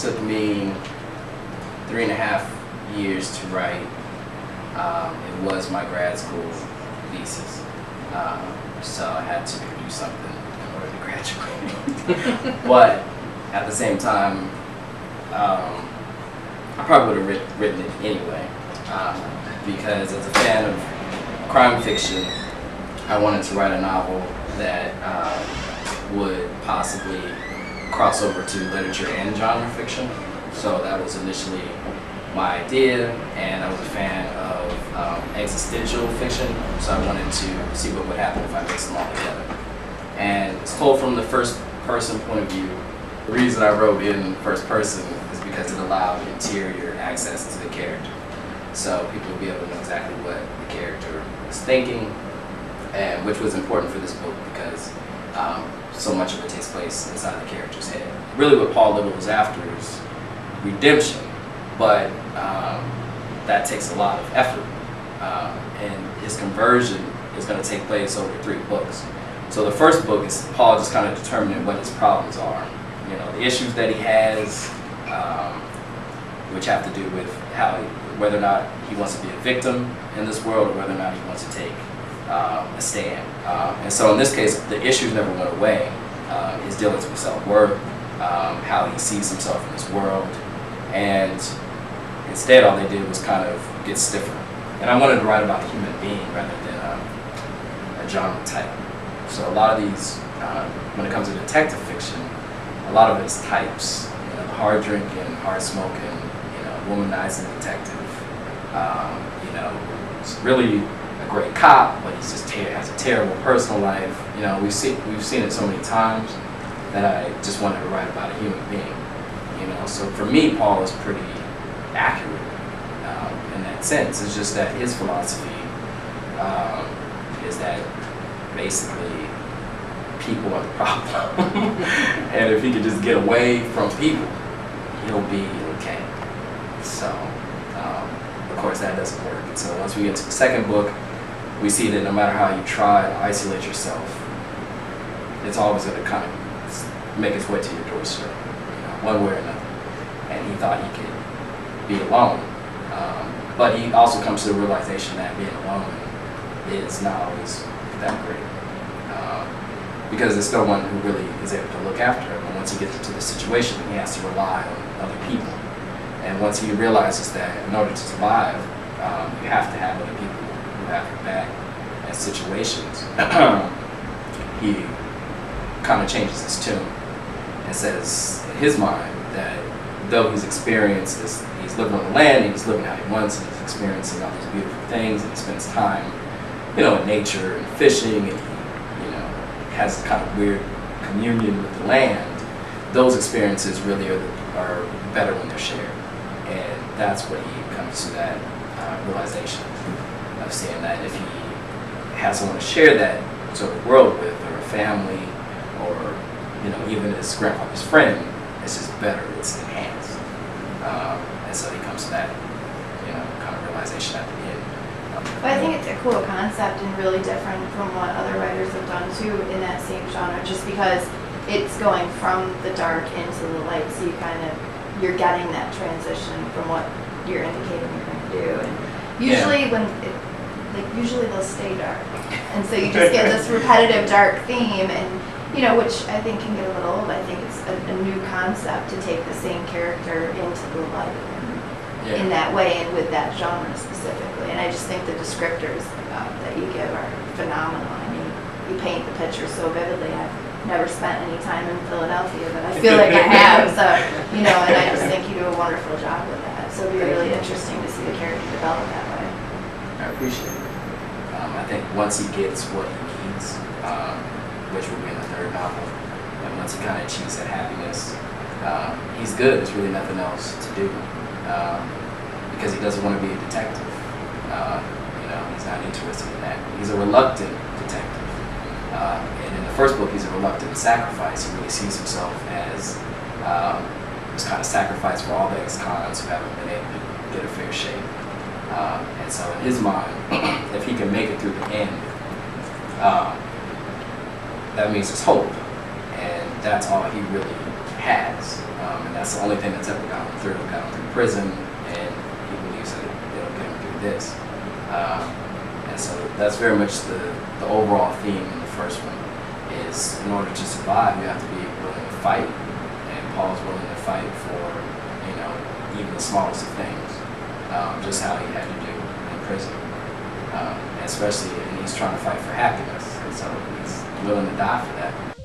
took me 3.5 years to write. It was my grad school thesis, so I had to produce something in order to graduate. But at the same time, I probably would have written it anyway, because as a fan of crime fiction, I wanted to write a novel that would possibly cross over to literature and genre fiction. So that was initially my idea, and I was a fan of existential fiction, so I wanted to see what would happen if I mixed them all together. And it's told from the first person point of view. The reason I wrote in first person is because it allowed interior access to the character. So people would be able to know exactly what the character was thinking, and which was important for this book because so much of it takes place inside the character's head. Really what Paul Little was after is redemption, but that takes a lot of effort. And his conversion is going to take place over 3 books. So the first book is Paul just kind of determining what his problems are. You know, the issues that he has, which have to do with whether or not he wants to be a victim in this world or whether or not he wants to take a stand. And so in this case, the issues never went away. His dealings with self-worth, how he sees himself in this world, and instead all they did was kind of get stiffer. And I wanted to write about a human being rather than a genre type. So a lot of these, when it comes to detective fiction, a lot of it is types. You know, the hard drinking, hard smoking, you know, womanizing detective. You know, it's really a great cop, but he's just has a terrible personal life. You know, we've seen it so many times that I just wanted to write about a human being. You know, so for me, Paul is pretty accurate in that sense. It's just that his philosophy is that basically people are the problem, and if he could just get away from people, he'll be okay. So, of course, that doesn't work. And so once we get to the second book, we see that no matter how you try to isolate yourself, it's always going to kind of make its way to your doorstep, you know, one way or another. And he thought he could be alone, but he also comes to the realization that being alone is not always that great, because there's no one who really is able to look after him. And once he gets into the situation, he has to rely on other people. And once he realizes that in order to survive, you have to have other people who have your back in situations, he kind of changes his tune and says in his mind that though he's experienced this, he's living on the land, and he's living how he wants, and he's experiencing all these beautiful things, and he spends time, you know, in nature and fishing, and he, you know, has kind of weird communion with the land. Those experiences really are better when they're shared, and that's what he comes to that realization of saying that if he has someone to share that sort of world with, or a family, or you know, even his grandfather's friend, it's just better, it's enhanced. And so he comes to that, you know, kind of realization at the end. But I think it's a cool concept and really different from what other writers have done too in that same genre, just because it's going from the dark into the light, so you're getting that transition from what you're indicating you're going to do. And usually usually they'll stay dark, and so you just get this repetitive dark theme, and you know, which I think can get a little old. I think it's a new concept to take the same character into the light in that way, and with that genre specifically. And I just think the descriptors that you give are phenomenal. I mean, you paint the picture so vividly. I've never spent any time in Philadelphia, but I feel like I have. So, you know, and I just think you do a wonderful job with that. So it'd be really interesting to see the character develop that way. I appreciate it. I think once he gets what he needs, which will be in the third novel, and once he kind of achieves that happiness, he's good. There's really nothing else to do, because he doesn't want to be a detective. You know, he's not interested in that. He's a reluctant detective, and in the first book, he's a reluctant sacrifice. He really sees himself as this kind of sacrifice for all the ex-cons who haven't been able to get a fair shake. And so in his mind, if he can make it through the end, that means there's hope, and that's all he really has, and that's the only thing that's ever gotten him through prison, and he believes that it'll get him through this. And so that's very much the overall theme in the first one is in order to survive, you have to be willing to fight, and Paul's willing to fight for, you know, even the smallest of things, just how he had to do in prison, especially, and he's trying to fight for happiness, and so he's willing to die for that.